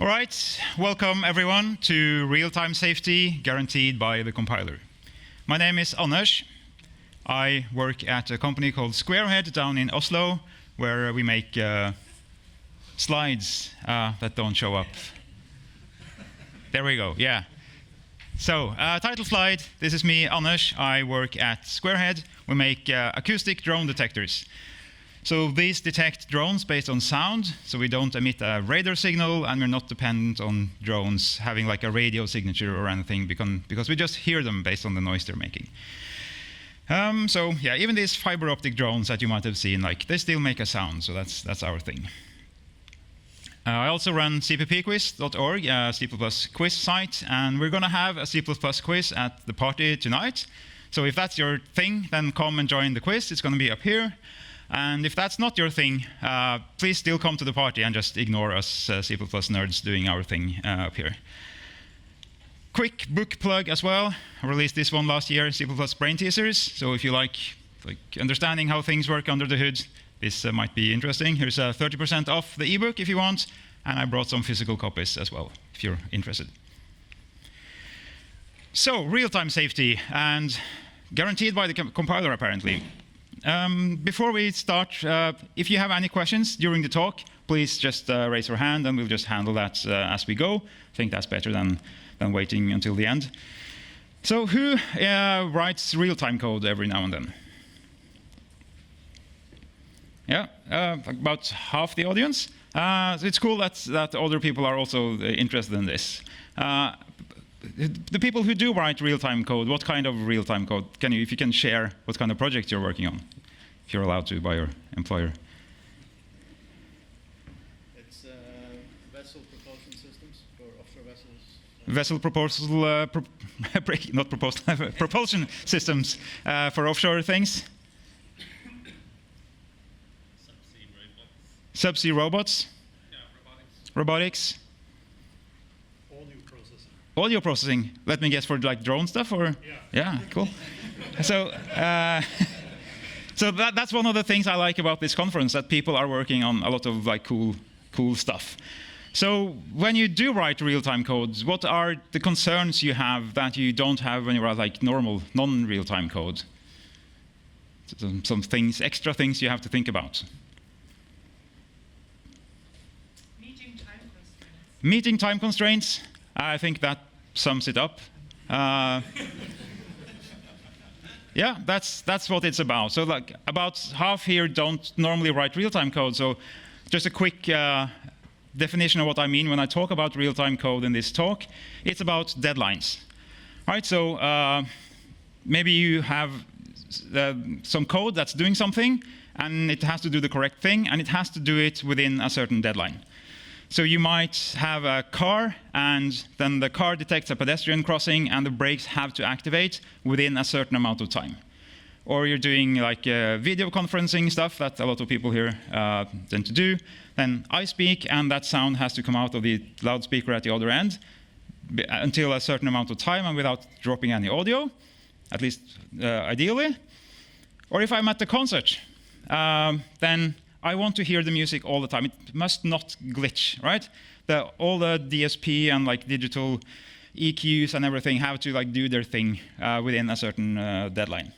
All right, welcome everyone to real-time safety guaranteed by the compiler. My name is Anders. I work at a company called Squarehead down in Oslo, where we make slides that don't show up. There we go, yeah. So, title slide, this is me, Anders. I work at Squarehead. We make acoustic drone detectors. So these detect drones based on sound, so we don't emit a radar signal, and we're not dependent on drones having like a radio signature or anything, because we just hear them based on the noise they're making. So yeah, even these fiber optic drones that you might have seen, like they still make a sound, so that's our thing. I also run cppquiz.org, a C++ quiz site, and we're going to have a C++ quiz at the party tonight. So if that's your thing, then come and join the quiz. It's going to be up here. And if that's not your thing, please still come to the party and just ignore us C++ nerds doing our thing up here. Quick book plug as well. I released this one last year, C++ Brain Teasers. So if you like understanding how things work under the hood, this might be interesting. Here's 30% off the ebook if you want, and I brought some physical copies as well, if you're interested. So, real-time safety, and guaranteed by the compiler, apparently. Before we start, if you have any questions during the talk, please just raise your hand, and we'll just handle that as we go. I think that's better than waiting until the end. So, who writes real-time code every now and then? Yeah, about half the audience. So it's cool that other people are also interested in this. The people who do write real-time code, what kind of real-time code? If you can share what kind of project you're working on, if you're allowed to by your employer. It's vessel propulsion systems for offshore vessels. Vessel propulsion systems for offshore things. Subsea robots. Yeah, robotics. Audio processing. Let me guess, for like drone stuff, or yeah, cool. So, so that's one of the things I like about this conference, that people are working on a lot of like cool stuff. So when you do write real-time codes, what are the concerns you have that you don't have when you write like normal non-real-time code? Some things, extra things you have to think about. Meeting time constraints, I think that sums it up. Yeah, that's what it's about. So like about half here don't normally write real-time code. So just a quick definition of what I mean when I talk about real-time code in this talk. It's about deadlines. All right, so maybe you have some code that's doing something, and it has to do the correct thing, and it has to do it within a certain deadline. So you might have a car, and then the car detects a pedestrian crossing, and the brakes have to activate within a certain amount of time. Or you're doing like video conferencing stuff that a lot of people here tend to do. Then I speak, and that sound has to come out of the loudspeaker at the other end until a certain amount of time and without dropping any audio, at least ideally. Or if I'm at the concert, then I want to hear the music all the time. It must not glitch, right? All the DSP and like digital EQs and everything have to like do their thing within a certain deadline.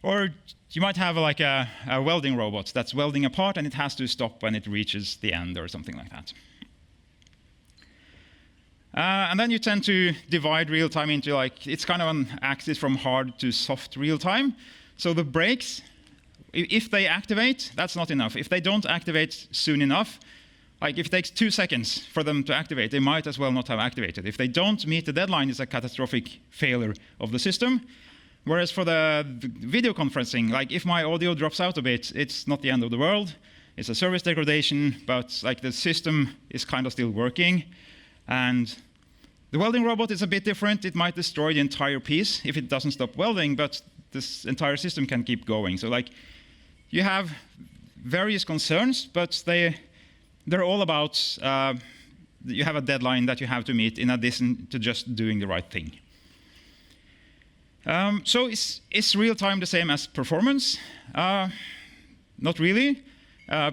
Or you might have like a welding robot that's welding a part, and it has to stop when it reaches the end or something like that. And then you tend to divide real-time into like, it's kind of an axis from hard to soft real-time. So the brakes, if they activate, that's not enough. If they don't activate soon enough, like if it takes 2 seconds for them to activate, they might as well not have activated. If they don't meet the deadline, it's a catastrophic failure of the system. Whereas for the video conferencing, like if my audio drops out a bit, it's not the end of the world. It's a service degradation, but like the system is kind of still working. And the welding robot is a bit different. It might destroy the entire piece if it doesn't stop welding, but this entire system can keep going. So like, you have various concerns, but they're all about you have a deadline that you have to meet in addition to just doing the right thing. So is real-time the same as performance? Not really.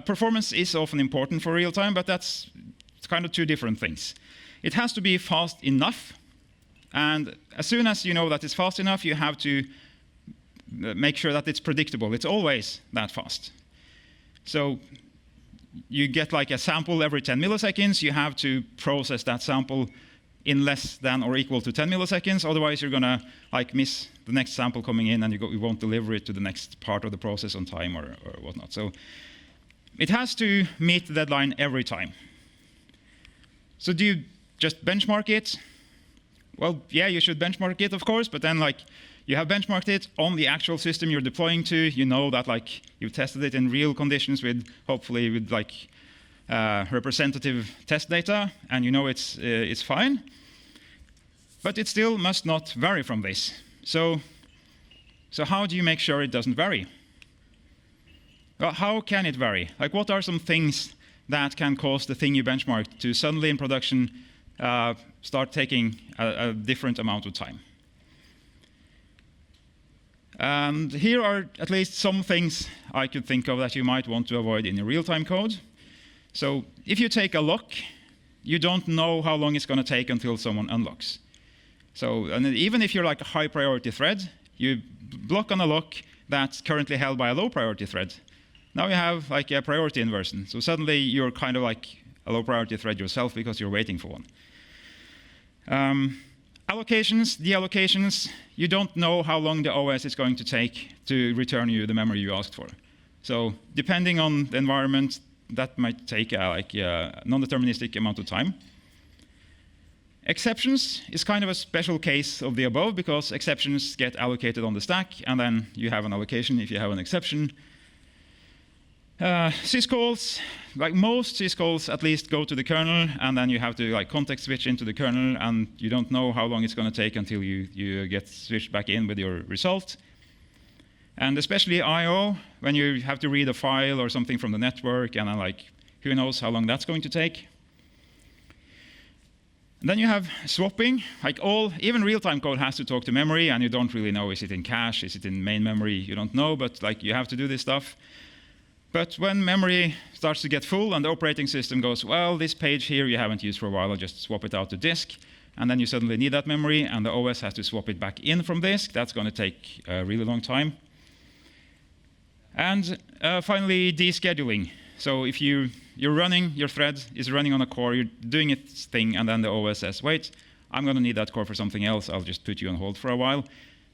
Performance is often important for real-time, but that's kind of two different things. It has to be fast enough, and as soon as you know that it's fast enough, you have to make sure that it's predictable. It's always that fast. So you get like a sample every 10 milliseconds. You have to process that sample in less than or equal to 10 milliseconds. Otherwise, you're going to like miss the next sample coming in, and you won't deliver it to the next part of the process on time or whatnot. So it has to meet the deadline every time. So do you just benchmark it? Well, yeah, you should benchmark it, of course, but then like you have benchmarked it on the actual system you're deploying to. You know that like you've tested it in real conditions with hopefully with like representative test data, and you know it's fine. But it still must not vary from this. So how do you make sure it doesn't vary? Well, how can it vary? Like, what are some things that can cause the thing you benchmarked to suddenly in production start taking a different amount of time? And here are at least some things I could think of that you might want to avoid in your real-time code. So if you take a lock, you don't know how long it's going to take until someone unlocks. So and even if you're like a high-priority thread, you block on a lock that's currently held by a low-priority thread. Now you have like a priority inversion. So suddenly you're kind of like a low-priority thread yourself because you're waiting for one. Allocations, deallocations, you don't know how long the OS is going to take to return you the memory you asked for. So depending on the environment, that might take like a non-deterministic amount of time. Exceptions is kind of a special case of the above because exceptions get allocated on the stack, and then you have an allocation if you have an exception. Syscalls, like most syscalls at least go to the kernel, and then you have to like context switch into the kernel, and you don't know how long it's going to take until you get switched back in with your result. And especially I/O, when you have to read a file or something from the network, and like who knows how long that's going to take. And then you have swapping, like even real-time code has to talk to memory, and you don't really know, is it in cache, is it in main memory, you don't know, but like you have to do this stuff. But when memory starts to get full and the operating system goes, well, this page here you haven't used for a while, I'll just swap it out to disk, and then you suddenly need that memory, and the OS has to swap it back in from disk, that's going to take a really long time. And finally, descheduling. So if you're running, your thread is running on a core, you're doing its thing, and then the OS says, wait, I'm going to need that core for something else, I'll just put you on hold for a while.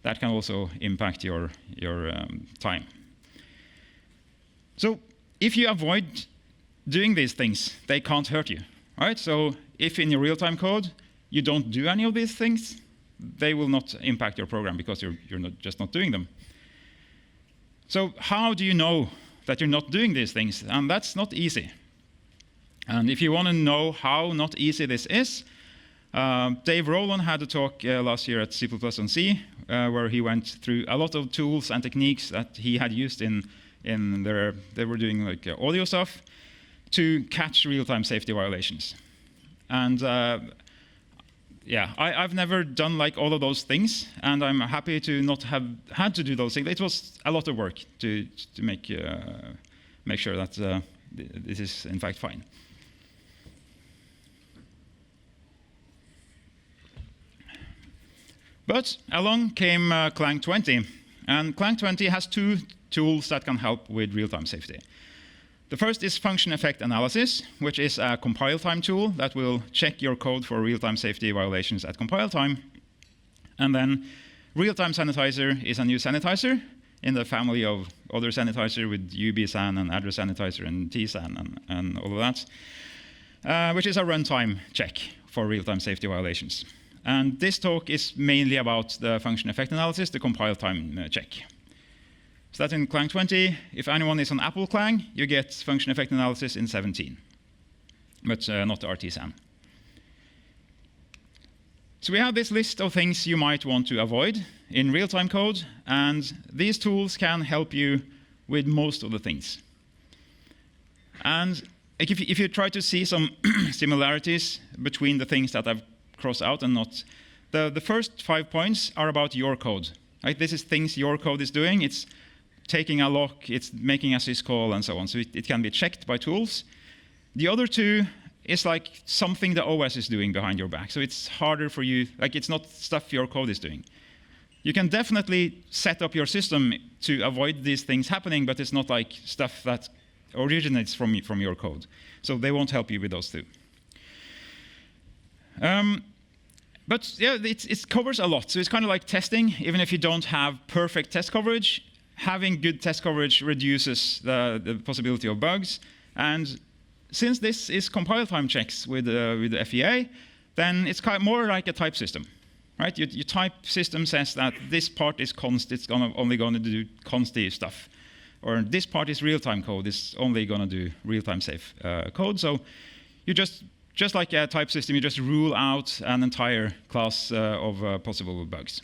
That can also impact your time. So if you avoid doing these things, they can't hurt you, right? So if in your real-time code you don't do any of these things, they will not impact your program because you're just not doing them. So how do you know that you're not doing these things? And that's not easy. And if you want to know how not easy this is, Dave Rowland had a talk last year at C++ on C, where he went through a lot of tools and techniques that he had used they were doing like audio stuff to catch real-time safety violations. And yeah, I've never done like all of those things, and I'm happy to not have had to do those things. It was a lot of work to make sure that this is in fact fine. But along came Clang 20, and Clang 20 has two tools that can help with real-time safety. The first is function effect analysis, which is a compile time tool that will check your code for real-time safety violations at compile time. And then real-time sanitizer is a new sanitizer in the family of other sanitizer with UBSAN and address sanitizer and TSAN and all of that, which is a runtime check for real-time safety violations. And this talk is mainly about the function effect analysis, the compile time check. So that's in Clang 20. If anyone is on Apple Clang, you get function effect analysis in 17, but not RTSAN. So we have this list of things you might want to avoid in real-time code, and these tools can help you with most of the things. And if you try to see some similarities between the things that I've crossed out and not, the first 5 points are about your code. Right? This is things your code is doing. It's taking a lock, it's making a syscall, and so on. So it can be checked by tools. The other two is like something the OS is doing behind your back. So it's harder for you, like it's not stuff your code is doing. You can definitely set up your system to avoid these things happening, but it's not like stuff that originates from your code. So they won't help you with those two. But yeah, it covers a lot. So it's kind of like testing. Even if you don't have perfect test coverage, having good test coverage reduces the possibility of bugs. And since this is compile time checks with the FEA, then it's kind of more like a type system. Right? Your type system says that this part is const, it's only going to do consty stuff. Or this part is real-time code, it's only going to do real-time safe code. So you just like a type system, you just rule out an entire class of possible bugs.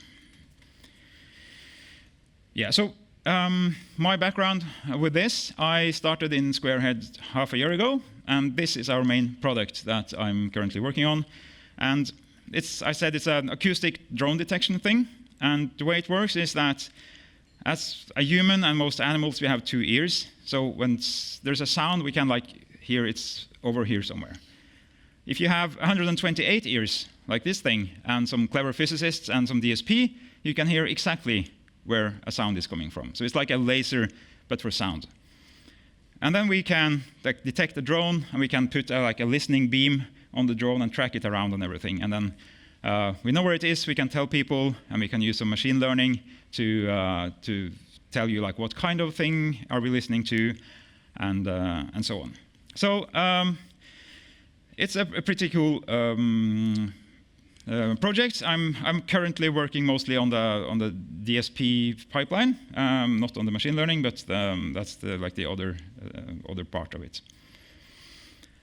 Yeah, so my background with this, I started in Squarehead half a year ago, and this is our main product that I'm currently working on. And I said it's an acoustic drone detection thing, and the way it works is that as a human and most animals, we have 2 ears. So when there's a sound, we can like hear it's over here somewhere. If you have 128 ears, like this thing, and some clever physicists and some DSP, you can hear exactly where a sound is coming from. So it's like a laser, but for sound. And then we can like, detect the drone, and we can put like a listening beam on the drone and track it around and everything. And then we know where it is, we can tell people, and we can use some machine learning to tell you like what kind of thing are we listening to, and so on. So it's a pretty cool project. I'm currently working mostly on the DSP pipeline, not on the machine learning, but that's the other part of it.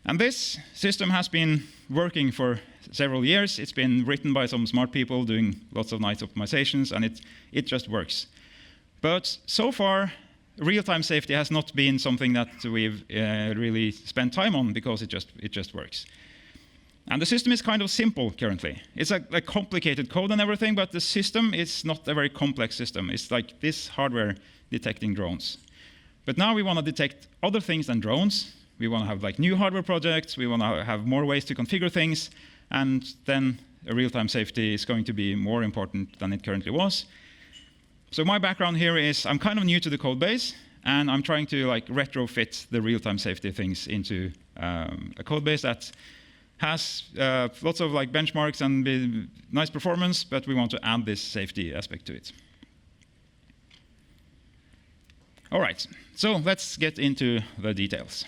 And this system has been working for several years. It's been written by some smart people doing lots of nice optimizations, and it just works. But so far, real-time safety has not been something that we've really spent time on because it just works. And the system is kind of simple currently. It's a complicated code and everything, but the system is not a very complex system. It's like this hardware detecting drones. But now we want to detect other things than drones. We want to have like new hardware projects. We want to have more ways to configure things. And then real-time safety is going to be more important than it currently was. So my background here is I'm kind of new to the code base, and I'm trying to like retrofit the real-time safety things into a code base that has lots of like benchmarks and nice performance, but we want to add this safety aspect to it. All right, so let's get into the details.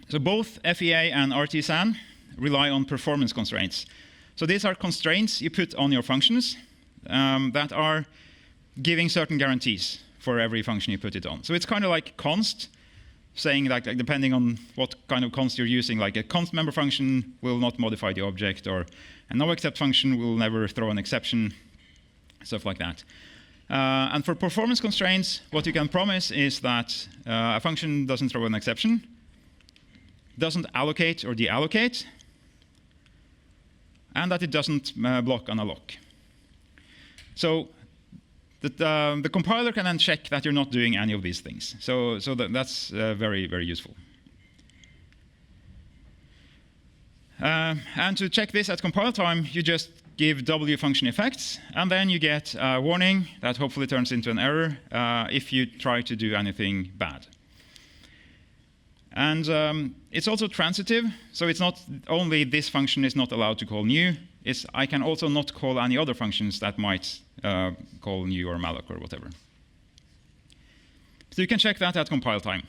So both FEA and RTSAN rely on performance constraints. So these are constraints you put on your functions that are giving certain guarantees for every function you put it on. So it's kind of like const, saying like depending on what kind of const you're using, like a const member function will not modify the object, or a no except function will never throw an exception, stuff like that. And for performance constraints, what you can promise is that a function doesn't throw an exception, doesn't allocate or deallocate, and that it doesn't block on a lock. So the compiler can then check that you're not doing any of these things. So that's very, very useful. And to check this at compile time, you just give W function effects, and then you get a warning that hopefully turns into an error if you try to do anything bad. And it's also transitive, so it's not only this function is not allowed to call new, I can also not call any other functions that might call new or malloc or whatever. So you can check that at compile time.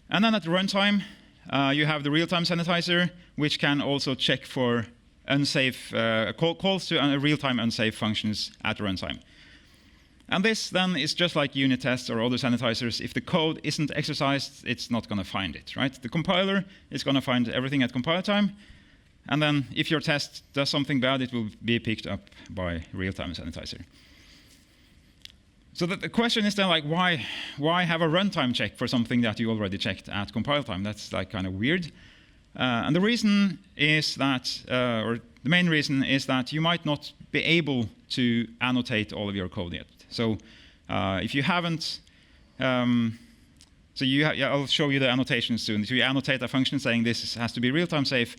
And then at runtime, you have the real-time sanitizer, which can also check for unsafe calls to real-time unsafe functions at runtime. And this then is just like unit tests or other sanitizers. If the code isn't exercised, it's not going to find it, right? The compiler is going to find everything at compile time. And then if your test does something bad, it will be picked up by real-time sanitizer. So the question is then like, why have a runtime check for something that you already checked at compile time? That's like kind of weird. And the reason is that, or the main reason is that you might not be able to annotate all of your code yet. So if you haven't, So I'll show you the annotations soon. So you annotate a function saying this has to be real-time safe.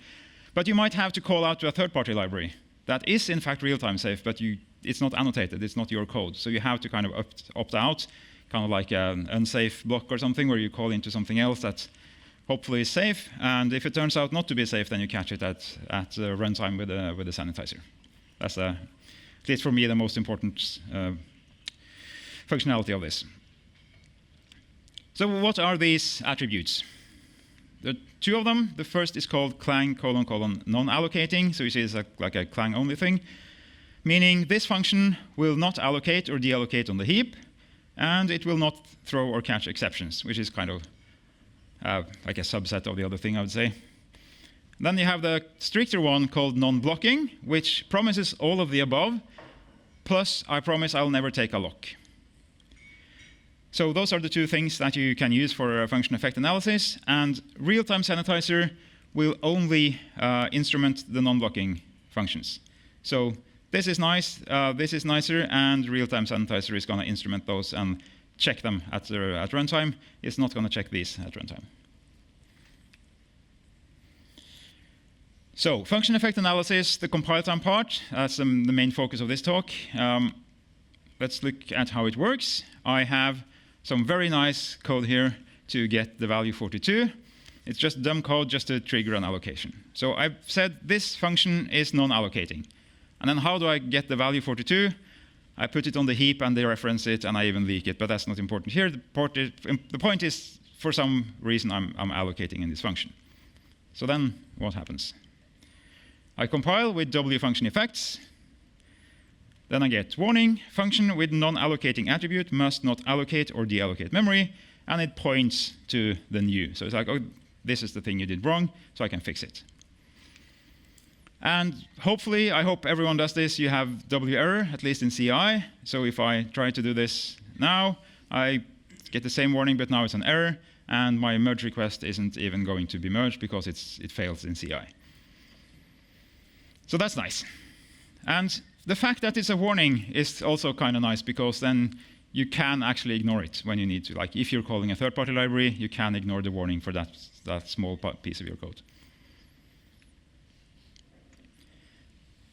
But you might have to call out to a third-party library that is in fact real-time safe, but it's not annotated. It's not your code. So you have to kind of opt out, kind of like an unsafe block or something, where you call into something else that hopefully is safe. And if it turns out not to be safe, then you catch it at runtime with a sanitizer. That's, at least for me, the most important functionality of this. So what are these attributes? There are two of them. The first is called Clang : non-allocating. So you see it's like a Clang only thing, meaning this function will not allocate or deallocate on the heap, and it will not throw or catch exceptions, which is kind of like a subset of the other thing, I would say. Then you have the stricter one called non-blocking, which promises all of the above, plus I promise I'll never take a lock. So those are the two things that you can use for function effect analysis, and real-time sanitizer will only instrument the non-blocking functions. So this is nice, this is nicer, and real-time sanitizer is going to instrument those and check them at runtime. It's not going to check these at runtime. So function effect analysis, the compile time part, that's the main focus of this talk. Let's look at how it works. I have some very nice code here to get the value 42. It's just dumb code just to trigger an allocation. So I've said this function is non-allocating. And then how do I get the value 42? I put it on the heap and they reference it and I even leak it, but that's not important here. The point is, for some reason, I'm allocating in this function. So then what happens? I compile with W function effects. Then I get warning, function with non-allocating attribute must not allocate or deallocate memory, and it points to the new. So it's like, oh, this is the thing you did wrong, so I can fix it. And hopefully, I hope everyone does this, you have W error, at least in CI. So if I try to do this now, I get the same warning, but now it's an error, and my merge request isn't even going to be merged because it fails in CI. So that's nice. And the fact that it's a warning is also kind of nice, because then you can actually ignore it when you need to. Like if you're calling a third-party library, you can ignore the warning for that small piece of your code.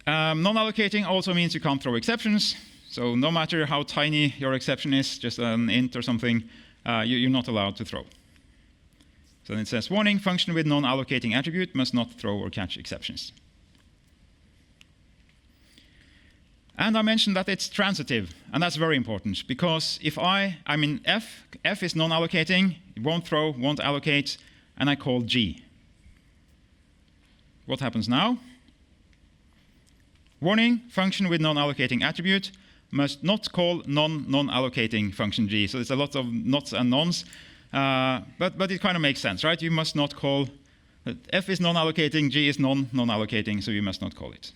Non-allocating also means you can't throw exceptions. So no matter how tiny your exception is, just an int or something, you're not allowed to throw. So then it says, warning, function with non-allocating attribute must not throw or catch exceptions. And I mentioned that it's transitive, and that's very important, because if I'm in F is non-allocating, it won't throw, won't allocate, and I call G. What happens now? Warning, function with non-allocating attribute must not call non-allocating function G. So there's a lot of nots and nons, but it kind of makes sense, right? You must not call, F is non-allocating, G is non-allocating, so you must not call it.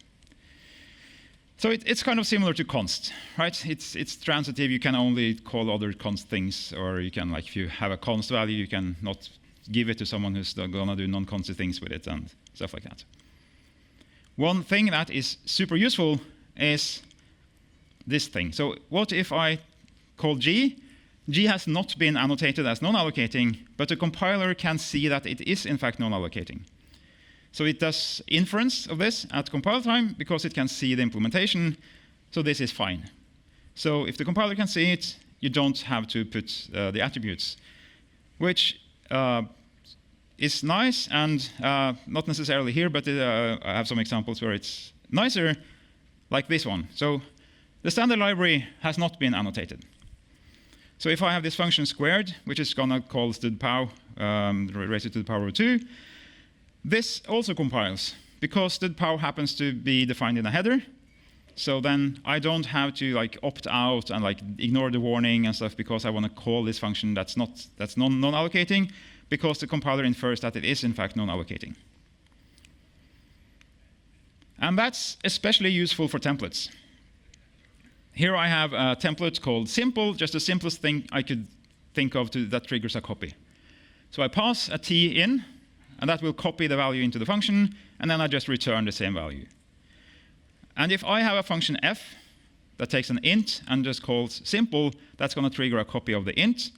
So it's kind of similar to const, right? It's transitive. You can only call other const things, or you can, like, if you have a const value, you can not give it to someone who's going to do non-constant things with it and stuff like that. One thing that is super useful is this thing. So what if I call G? G has not been annotated as non-allocating, but the compiler can see that it is in fact non-allocating. So it does inference of this at compile time because it can see the implementation. So this is fine. So if the compiler can see it, you don't have to put the attributes, which is nice and not necessarily here, but I have some examples where it's nicer, like this one. So the standard library has not been annotated. So if I have this function squared, which is going to call std_pow raised to the power of 2, this also compiles, because std_pow happens to be defined in a header. So then I don't have to like opt out and like ignore the warning and stuff because I want to call this function that's non-allocating, because the compiler infers that it is in fact non-allocating. And that's especially useful for templates. Here I have a template called simple, just the simplest thing I could think of that triggers a copy. So I pass a t in, and that will copy the value into the function, and then I just return the same value. And if I have a function f that takes an int and just calls simple, that's going to trigger a copy of the int,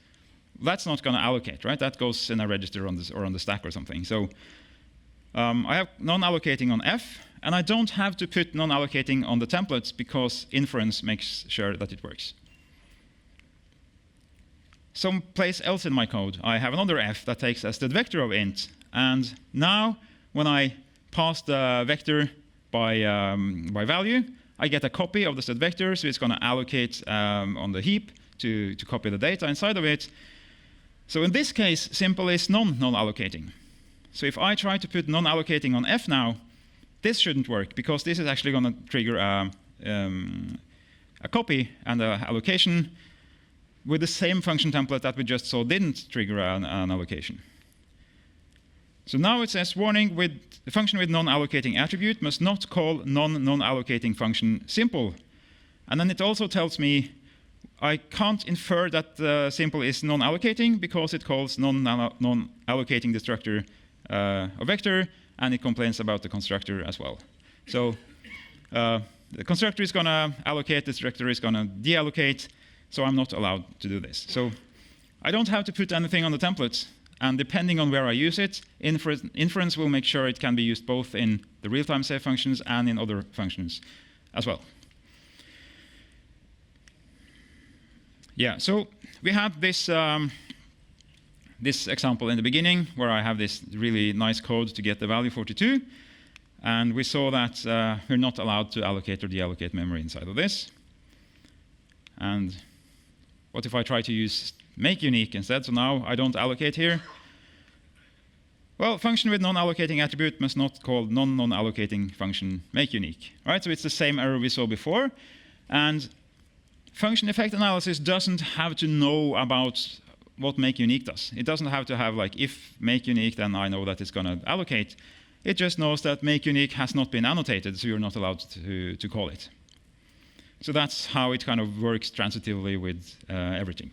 that's not going to allocate, right? That goes in a register on this or on the stack or something. So I have non-allocating on F, and I don't have to put non-allocating on the templates because inference makes sure that it works. Someplace else in my code, I have another F that takes as the vector of int. And now, when I pass the vector by value, I get a copy of the state vector, so it's going to allocate on the heap to copy the data inside of it. So in this case, simple is non-allocating. So if I try to put non-allocating on F now, this shouldn't work, because this is actually going to trigger a copy and an allocation with the same function template that we just saw didn't trigger an allocation. So now it says, warning, the function with non-allocating attribute must not call non-allocating function simple. And then it also tells me I can't infer that simple is non-allocating because it calls non-allocating destructor a vector, and it complains about the constructor as well. So the constructor is going to allocate, the destructor is going to deallocate, so I'm not allowed to do this. So I don't have to put anything on the templates. And depending on where I use it, inference will make sure it can be used both in the real-time safe functions and in other functions as well. Yeah, so we had this, this example in the beginning where I have this really nice code to get the value 42. And we saw that we're not allowed to allocate or deallocate memory inside of this. And what if I try to use make unique instead? So now I don't allocate here. Well, function with non-allocating attribute must not call non-allocating function make unique. Right? So it's the same error we saw before. And function effect analysis doesn't have to know about what make unique does. It doesn't have to have like if make unique, then I know that it's going to allocate. It just knows that make unique has not been annotated, so you're not allowed to call it. So that's how it kind of works transitively with everything.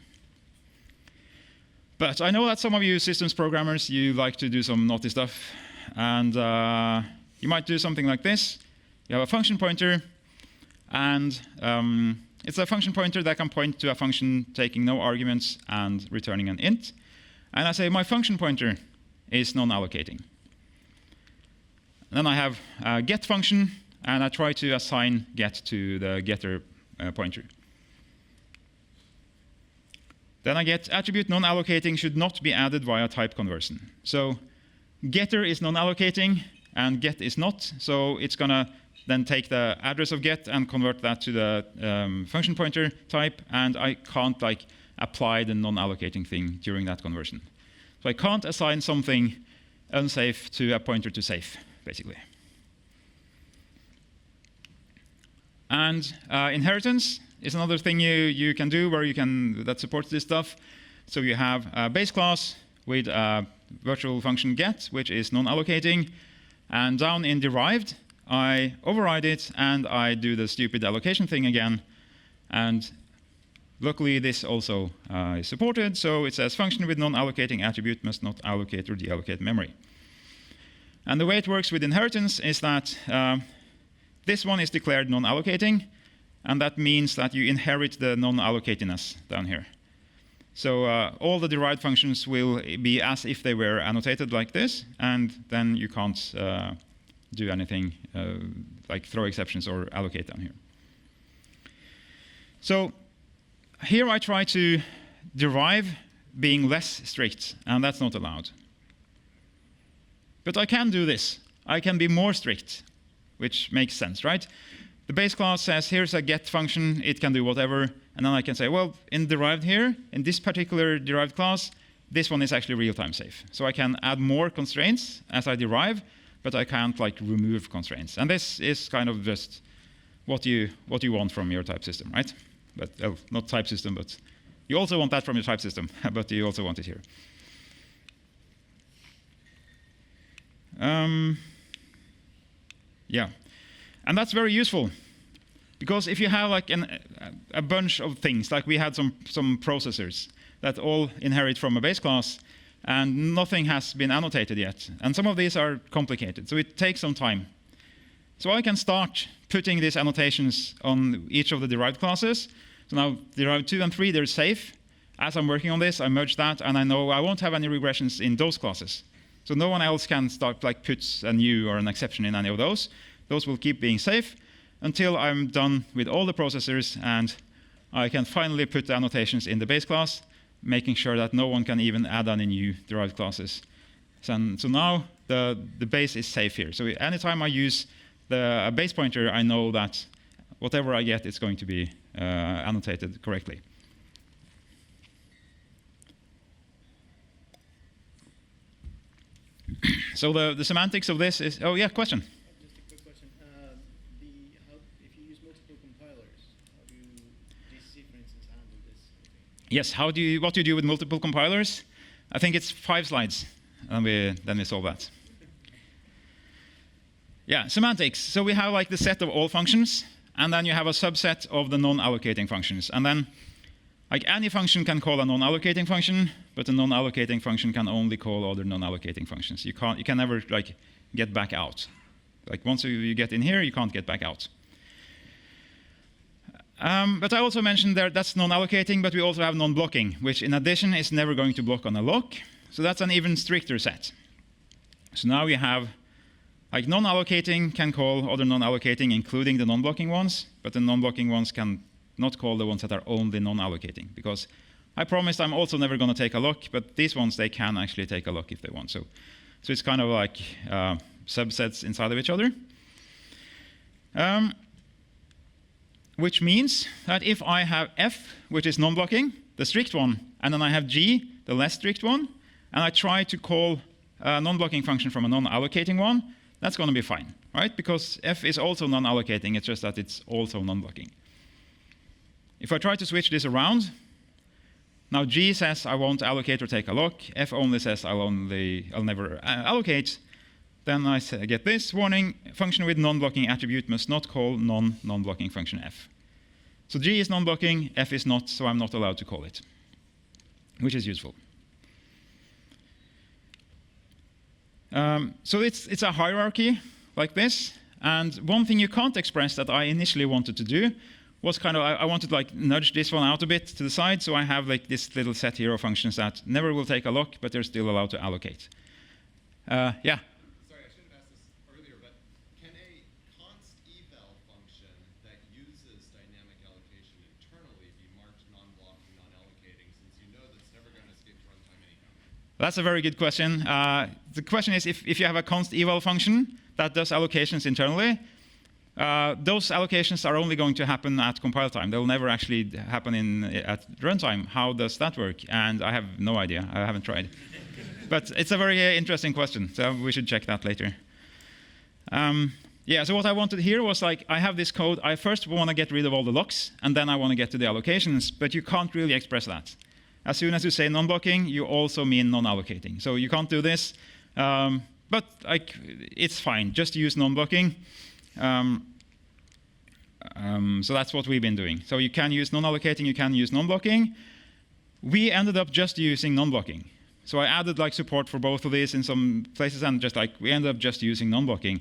But I know that some of you systems programmers, you like to do some naughty stuff. And you might do something like this. You have a function pointer, and it's a function pointer that can point to a function taking no arguments and returning an int. And I say my function pointer is non-allocating. Then I have a get function, and I try to assign get to the getter pointer. Then I get attribute non-allocating should not be added via type conversion. So getter is non-allocating, and get is not. So it's going to then take the address of get and convert that to the function pointer type, and I can't like apply the non-allocating thing during that conversion. So I can't assign something unsafe to a pointer to safe, basically. And inheritance is another thing you can do where you can that supports this stuff. So you have a base class with a virtual function get, which is non-allocating, and down in derived, I override it and I do the stupid allocation thing again. And luckily, this also is supported. So it says function with non-allocating attribute must not allocate or deallocate memory. And the way it works with inheritance is that this one is declared non-allocating, and that means that you inherit the non-allocatingness down here. So all the derived functions will be as if they were annotated like this, and then you can't do anything like throw exceptions or allocate down here. So here I try to derive being less strict, and that's not allowed. But I can do this. I can be more strict, which makes sense, right? The base class says, here's a get function. It can do whatever. And then I can say, well, in derived here, in this particular derived class, this one is actually real-time safe. So I can add more constraints as I derive, but I can't like remove constraints. And this is kind of just what you want from your type system, right? But not type system, but you also want that from your type system, but you also want it here. Yeah, and that's very useful, because if you have like a bunch of things, like we had some processors that all inherit from a base class, and nothing has been annotated yet, and some of these are complicated, so it takes some time. So I can start putting these annotations on each of the derived classes. So now derived 2 and 3, they're safe, as I'm working on this, I merge that, and I know I won't have any regressions in those classes. So no one else can start like put a new or an exception in any of those. Those will keep being safe until I'm done with all the processors and I can finally put the annotations in the base class, making sure that no one can even add any new derived classes. So now the base is safe here. So anytime I use a base pointer, I know that whatever I get is going to be annotated correctly. So the semantics of this is, oh yeah, question? Just a quick question. If you use multiple compilers, how do DCC, for instance, handle this? Yes, what do you do with multiple compilers? I think it's 5 slides, and then we solve that. Yeah, semantics. So we have like the set of all functions, and then you have a subset of the non-allocating functions. And then like any function can call a non-allocating function, but a non-allocating function can only call other non-allocating functions. You can never like get back out. Like once you get in here, you can't get back out. But I also mentioned that's non-allocating, but we also have non-blocking, which in addition is never going to block on a lock. So that's an even stricter set. So now we have like non-allocating can call other non-allocating, including the non-blocking ones, but the non-blocking ones can not call the ones that are only non-allocating, because I promised I'm also never going to take a lock, but these ones, they can actually take a lock if they want. So it's kind of like subsets inside of each other. Which means that if I have F, which is non-blocking, the strict one, and then I have G, the less strict one, and I try to call a non-blocking function from a non-allocating one, that's going to be fine, right? Because F is also non-allocating, it's just that it's also non-blocking. If I try to switch this around, now G says I won't allocate or take a lock, F only says I'll never allocate, then I get this warning, function with non-blocking attribute must not call non-blocking function F. So G is non-blocking, F is not, so I'm not allowed to call it, which is useful. So it's a hierarchy like this, and one thing you can't express that I initially wanted to do was kind of, I wanted to like nudge this one out a bit to the side, so I have like this little set here of functions that never will take a lock, but they're still allowed to allocate. Yeah? Sorry, I should have asked this earlier, but can a const eval function that uses dynamic allocation internally be marked non-blocking, non-allocating, since you know that's never going to escape runtime anyhow? That's a very good question. The question is if you have a const eval function that does allocations internally, those allocations are only going to happen at compile time. They'll never actually happen at runtime. How does that work? And I have no idea. I haven't tried. But it's a very interesting question, so we should check that later. Yeah, so what I wanted here was like, I have this code. I first want to get rid of all the locks, and then I want to get to the allocations, but you can't really express that. As soon as you say non-blocking, you also mean non-allocating. So you can't do this, but like, it's fine. Just use non-blocking. So that's what we've been doing. So you can use non-allocating, you can use non-blocking. We ended up just using non-blocking. So I added like support for both of these in some places, and just like we ended up just using non-blocking.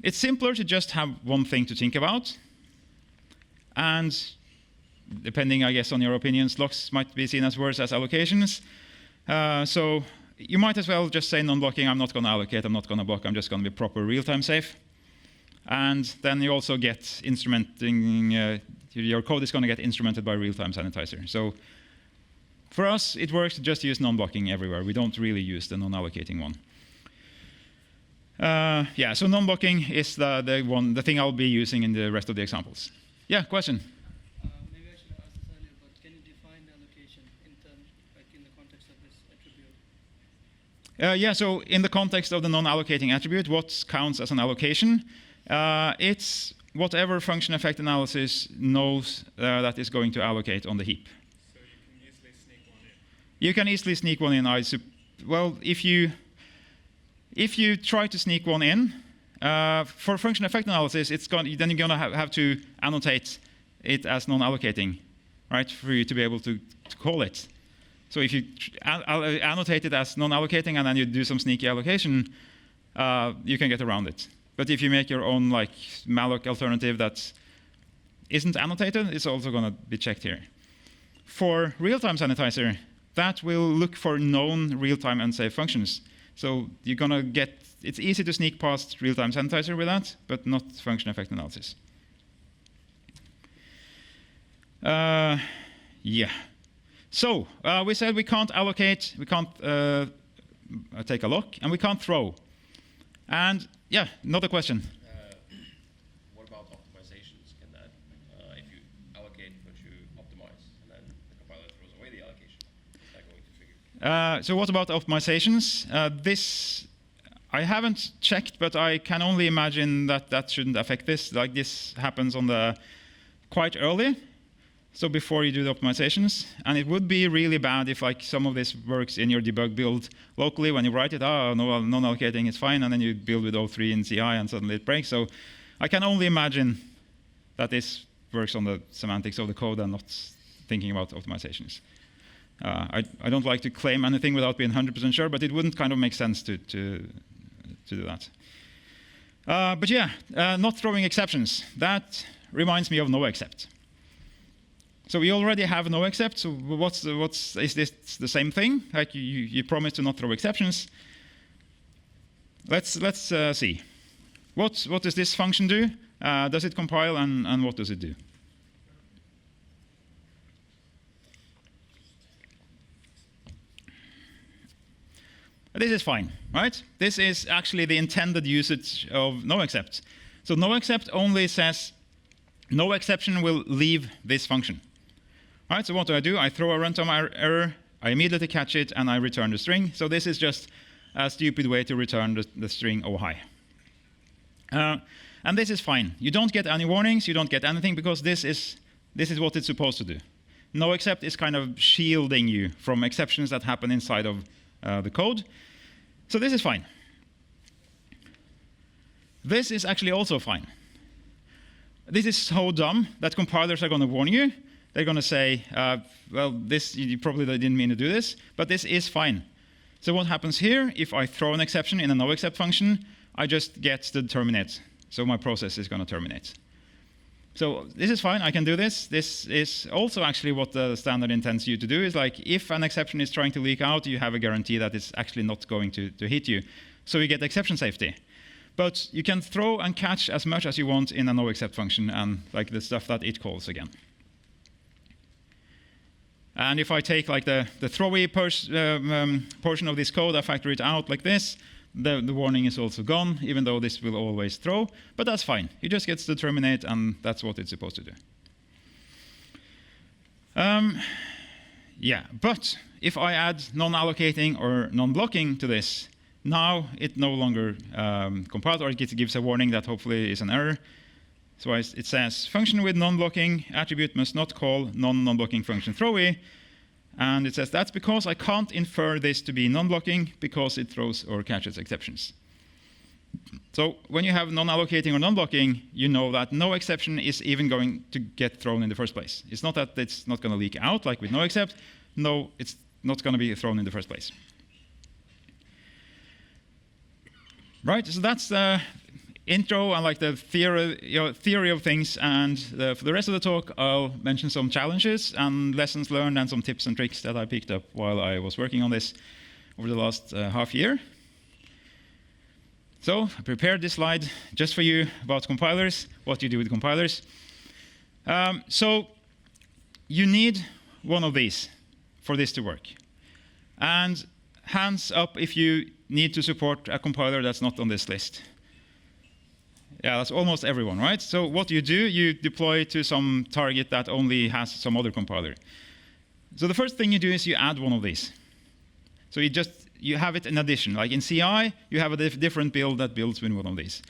It's simpler to just have one thing to think about. And depending, I guess, on your opinions, locks might be seen as worse as allocations. So you might as well just say non-blocking, I'm not going to allocate, I'm not going to block, I'm just going to be proper real-time safe. And then you also get instrumenting, your code is going to get instrumented by real-time sanitizer. So for us, it works to just use non-blocking everywhere. We don't really use the non-allocating one. Yeah, so non-blocking is the thing I'll be using in the rest of the examples. Yeah, question? Maybe I should have asked this earlier, but can you define allocation in the context of this attribute? Yeah, so in the context of the non-allocating attribute, what counts as an allocation? It's whatever function effect analysis knows that is going to allocate on the heap. So you can easily sneak one in? You can easily sneak one in. Well, if you try to sneak one in, for function effect analysis, then you're going to have to annotate it as non-allocating, right, for you to be able to call it. So if you annotate it as non-allocating and then you do some sneaky allocation, you can get around it. But if you make your own like malloc alternative that isn't annotated, it's also going to be checked here. for real-time sanitizer, that will look for known real-time unsafe functions. So you're going to get, it's easy to sneak past real-time sanitizer with that, but not function effect analysis. Yeah. So we said we can't allocate, we can't take a lock, and we can't throw. And yeah, another question. What about optimizations? Can that, if you allocate but you optimize, and then the compiler throws away the allocation, is that going to trigger? So what about optimizations? This, I haven't checked, but I can only imagine that that shouldn't affect this. Like this happens on the quite early. So before you do the optimizations, and it would be really bad if like some of this works in your debug build locally when you write it, oh, no, non-allocating is fine, and then you build with O3 in CI and suddenly it breaks. So I can only imagine that this works on the semantics of the code and not thinking about optimizations. I don't like to claim anything without being 100% sure, but it wouldn't kind of make sense to do that. But yeah, not throwing exceptions. That reminds me of no except. So we already have no except. So is this the same thing? Like you promise to not throw exceptions. Let's see. What does this function do? Does it compile, and what does it do? This is fine, right? This is actually the intended usage of no except. So no except only says no exception will leave this function. All right, so what do? I throw a runtime error, I immediately catch it, and I return the string. So this is just a stupid way to return the string oh hi. And this is fine. You don't get any warnings, you don't get anything, because this is what it's supposed to do. No except is kind of shielding you from exceptions that happen inside of the code. So this is fine. This is actually also fine. This is so dumb that compilers are going to warn you. They're going to say, well, this you probably didn't mean to do this, but this is fine. So what happens here, if I throw an exception in a no except function, I just get the terminate. So my process is going to terminate. So this is fine, I can do this. This is also actually what the standard intends you to do, is like if an exception is trying to leak out, you have a guarantee that it's actually not going to hit you. So you get exception safety. But you can throw and catch as much as you want in a no except function, and like the stuff that it calls again. And if I take like the throwy portion of this code, I factor it out like this, the warning is also gone, even though this will always throw. But that's fine. It just gets to terminate, and that's what it's supposed to do. Yeah, but if I add non-allocating or non-blocking to this, now it no longer compiles, or it gives a warning that hopefully is an error. So it says, function with non-blocking attribute must not call non-blocking function throwy. And it says, that's because I can't infer this to be non-blocking because it throws or catches exceptions. So when you have non-allocating or non-blocking, you know that no exception is even going to get thrown in the first place. It's not that it's not going to leak out like with no except. No, it's not going to be thrown in the first place. Right, so that's the intro and like the theory of things, and for the rest of the talk, I'll mention some challenges and lessons learned and some tips and tricks that I picked up while I was working on this over the last half year. So I prepared this slide just for you about compilers, what you do with compilers. So you need one of these for this to work. And hands up if you need to support a compiler that's not on this list. Yeah, that's almost everyone, right? So what you do, you deploy to some target that only has some other compiler. So the first thing you do is you add one of these. So you have it in addition. Like in CI, you have a different build that builds with one of these.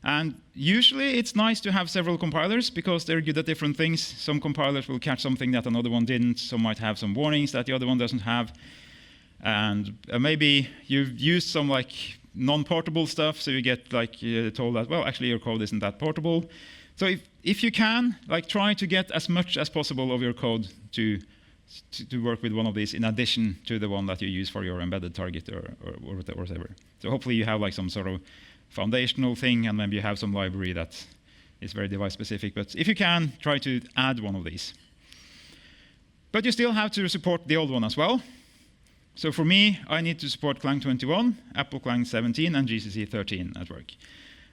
And usually it's nice to have several compilers because they're good at different things. Some compilers will catch something that another one didn't. Some might have some warnings that the other one doesn't have. And maybe you've used some like non-portable stuff, so you get like told that, well, actually your code isn't that portable. So if you can, like try to get as much as possible of your code to work with one of these in addition to the one that you use for your embedded target or whatever. So hopefully you have like some sort of foundational thing, and maybe you have some library that is very device specific. But if you can, try to add one of these. But you still have to support the old one as well. So for me, I need to support Clang 21, Apple Clang 17, and GCC 13 at work.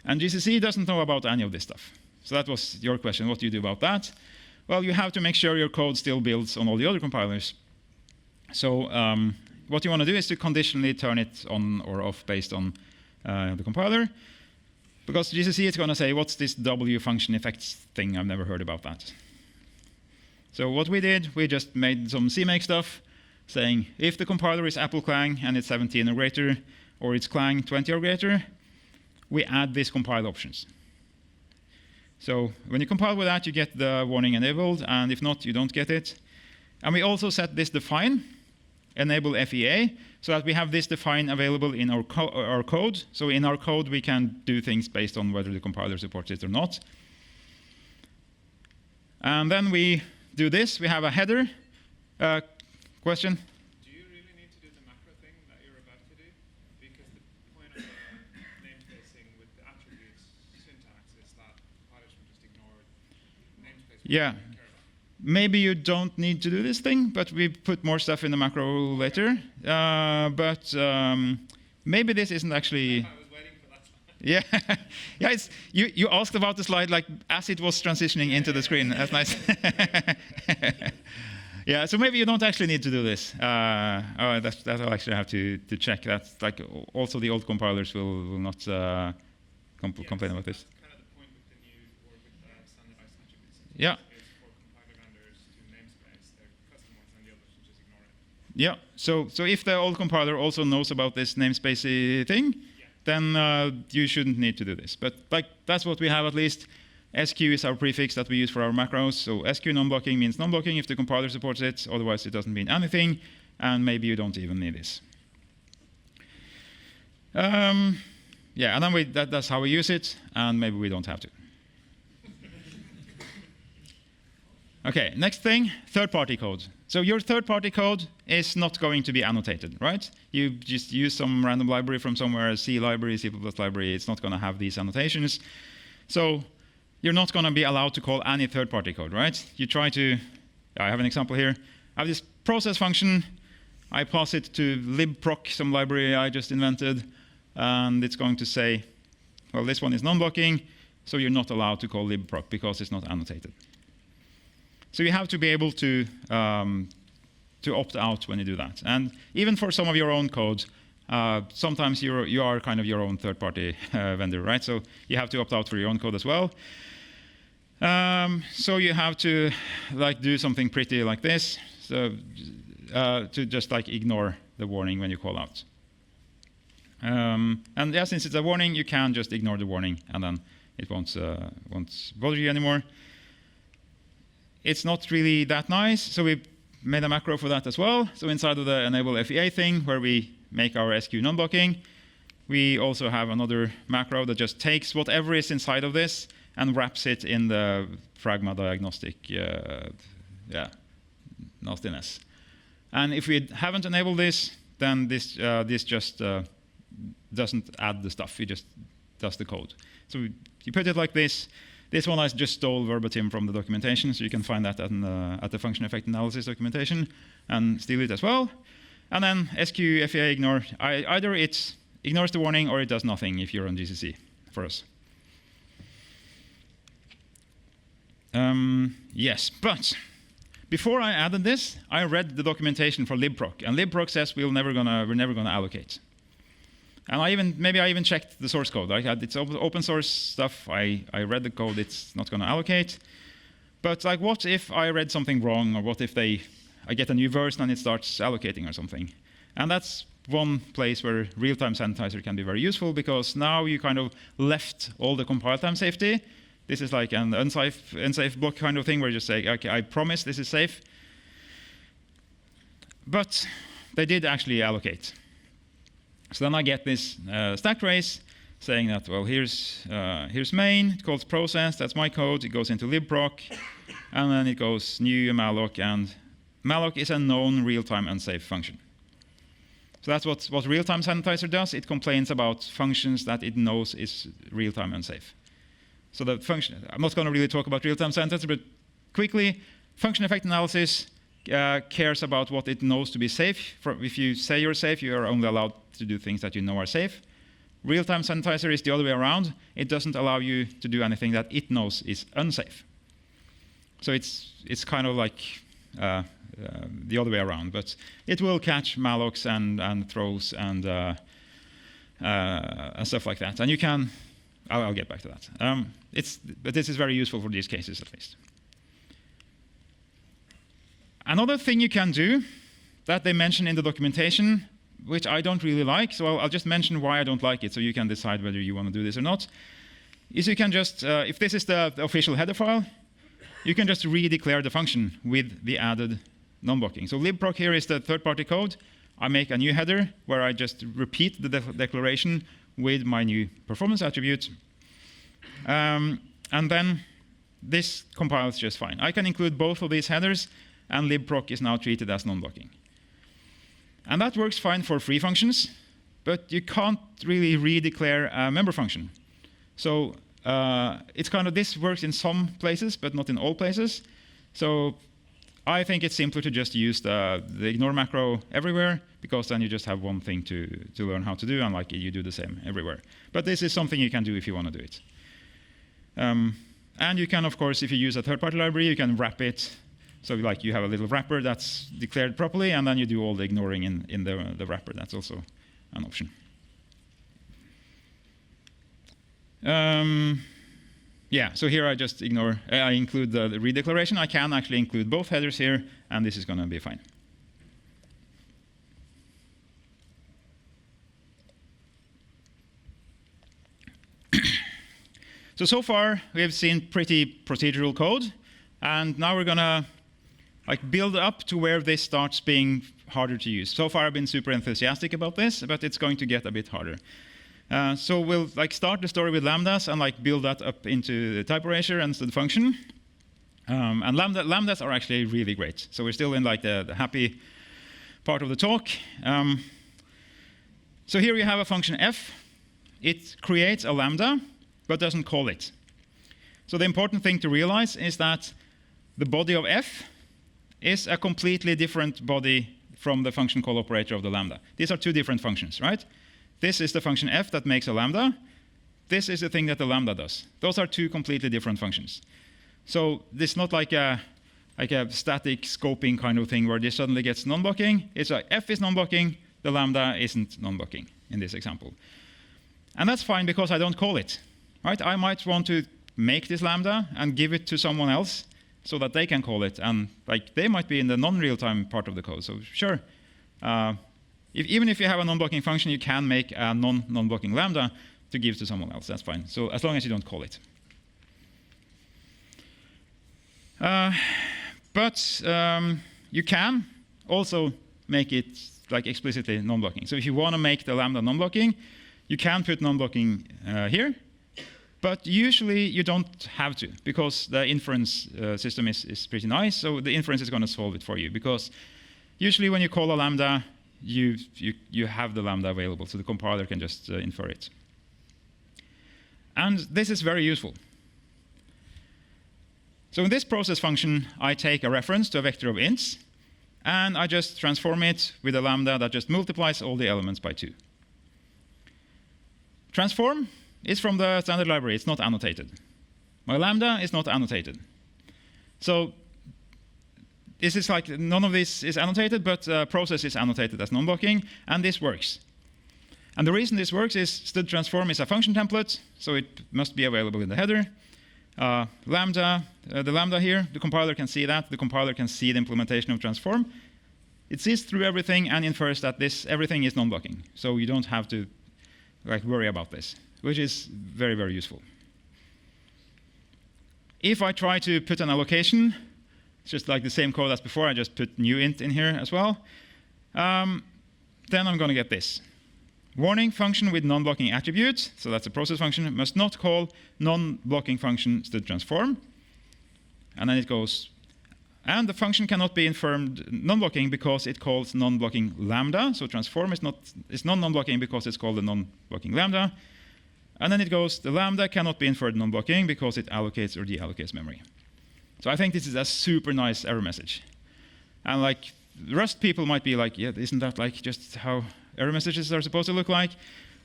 And GCC doesn't know about any of this stuff. So that was your question, what do you do about that? Well, you have to make sure your code still builds on all the other compilers. So what you want to do is to conditionally turn it on or off based on the compiler. Because GCC is going to say, what's this W function effects thing? I've never heard about that. So what we did, we just made some CMake stuff, saying if the compiler is Apple Clang and it's 17 or greater, or it's Clang 20 or greater, we add these compile options. So when you compile with that, you get the warning enabled, and if not, you don't get it. And we also set this define, enable FEA, so that we have this define available in our code. So in our code, we can do things based on whether the compiler supports it or not. And then we do this. We have a header. Question? Do you really need to do the macro thing that you're about to do? Because the point of namespacing with the attributes syntax is that compilers will just ignore namespace. Yeah. Maybe you don't need to do this thing, but we put more stuff in the macro later. Maybe this isn't actually. I was waiting for that slide. Yeah, yeah. It's, you asked about the slide like as it was transitioning into the screen. That's nice. Yeah, so maybe you don't actually need to do this. That I'll actually have to check. That's like also the old compilers will not complain about this. That's kind of the point with the new or with the standardized attributes. Yeah. Is for compiler vendors to namespace their customers and the others should just ignore it. Yeah. So if the old compiler also knows about this namespacey thing, then you shouldn't need to do this. But like that's what we have at least. SQ is our prefix that we use for our macros. So SQ non-blocking means non-blocking if the compiler supports it. Otherwise, it doesn't mean anything. And maybe you don't even need this. Yeah, and then that's how we use it. And maybe we don't have to. OK, next thing, third-party code. So your third-party code is not going to be annotated, right? You just use some random library from somewhere, a C library, C++ library. It's not going to have these annotations. So you're not going to be allowed to call any third-party code, right? You try to, I have an example here. I have this process function. I pass it to libproc, some library I just invented. And it's going to say, well, this one is non-blocking, so you're not allowed to call libproc because it's not annotated. So you have to be able to opt out when you do that. And even for some of your own code, sometimes you are kind of your own third-party vendor, right? So you have to opt out for your own code as well. So you have to like do something pretty like this, so to just like ignore the warning when you call out. And yeah, since it's a warning, you can just ignore the warning, and then it won't bother you anymore. It's not really that nice, so we made a macro for that as well. So inside of the enable FEA thing, where we make our SQ non-blocking, we also have another macro that just takes whatever is inside of this and wraps it in the pragma diagnostic nastiness. And if we haven't enabled this, then this just doesn't add the stuff. It just does the code. So you put it like this. This one I just stole verbatim from the documentation, so you can find that at the function effect analysis documentation and steal it as well. And then SQ FEA ignore. Either it ignores the warning or it does nothing if you're on GCC for us. Yes, but before I added this, I read the documentation for libproc, and libproc says we're never gonna allocate. And maybe I even checked the source code. It's open source stuff. I read the code. It's not gonna allocate. But like, what if I read something wrong, or what if I get a new version and it starts allocating or something? And that's one place where real-time sanitizer can be very useful, because now you kind of left all the compile time safety. This is like an unsafe block kind of thing where you just say, OK, I promise this is safe. But they did actually allocate. So then I get this stack trace saying that, well, here's main. It calls process. That's my code. It goes into libproc. And then it goes new malloc. And malloc is a known real-time unsafe function. So that's what real-time sanitizer does. It complains about functions that it knows is real-time unsafe. So the function, I'm not going to really talk about real-time sanitizer, but quickly, function effect analysis, cares about what it knows to be safe. If you say you're safe, you are only allowed to do things that you know are safe. Real-time sanitizer is the other way around. It doesn't allow you to do anything that it knows is unsafe. So it's kind of like the other way around, but it will catch mallocs and throws and stuff like that. And you can, I'll get back to that. But this is very useful for these cases at least. Another thing you can do that they mention in the documentation, which I don't really like, so I'll just mention why I don't like it so you can decide whether you want to do this or not, is you can just, if this is the official header file, you can just redeclare the function with the added non-blocking. So libproc here is the third-party code. I make a new header where I just repeat the declaration with my new performance attribute. And then this compiles just fine. I can include both of these headers, and libproc is now treated as non-blocking. And that works fine for free functions, but you can't really redeclare a member function. So it's kind of, this works in some places, but not in all places. So I think it's simpler to just use the ignore macro everywhere, because then you just have one thing to learn how to do, and like you do the same everywhere. But this is something you can do if you want to do it. And you can, of course, if you use a third-party library, you can wrap it. So like you have a little wrapper that's declared properly, and then you do all the ignoring in the wrapper. That's also an option. Yeah, so here I just ignore, I include the redeclaration. I can actually include both headers here, and this is going to be fine. So far, we have seen pretty procedural code, and now we're going to build up to where this starts being harder to use. So far, I've been super enthusiastic about this, but it's going to get a bit harder. So we'll start the story with lambdas and build that up into the type erasure and the function. And lambdas are actually really great. So we're still in the happy part of the talk. So here you have a function f. It creates a lambda, but doesn't call it. So the important thing to realize is that the body of f is a completely different body from the function call operator of the lambda. These are two different functions, right? This is the function f that makes a lambda. This is the thing that the lambda does. Those are two completely different functions. So this is not like a static scoping kind of thing where this suddenly gets non-blocking. It's like f is non-blocking, the lambda isn't non-blocking in this example. And that's fine because I don't call it, right? I might want to make this lambda and give it to someone else so that they can call it. And they might be in the non-real-time part of the code. So sure, even if you have a non-blocking function, you can make a non-blocking lambda to give to someone else. That's fine. So as long as you don't call it. But you can also make it explicitly non-blocking. So if you want to make the lambda non-blocking, you can put non-blocking here. But usually you don't have to, because the inference system is pretty nice. So the inference is going to solve it for you, because usually when you call a lambda, you have the lambda available, so the compiler can just infer it. And this is very useful. So in this process function, I take a reference to a vector of ints, and I just transform it with a lambda that just multiplies all the elements by 2. Transform is from the standard library. It's not annotated. My lambda is not annotated. So this is none of this is annotated, but process is annotated as non-blocking, and this works. And the reason this works is std transform is a function template, so it must be available in the header. Lambda, the lambda here, the compiler can see that. The compiler can see the implementation of transform. It sees through everything and infers that everything is non-blocking. So you don't have to worry about this, which is very, very useful. If I try to put an allocation, it's just like the same code as before. I just put new int in here as well. Then I'm going to get this. Warning function with non-blocking attribute, so that's a process function, must not call non-blocking function std transform. And then it goes, and the function cannot be inferred non-blocking because it calls non-blocking lambda. So transform is non-blocking because it's called a non-blocking lambda. And then it goes, the lambda cannot be inferred non-blocking because it allocates or deallocates memory. So I think this is a super nice error message. And like Rust people might be like, yeah, isn't that like just how error messages are supposed to look like?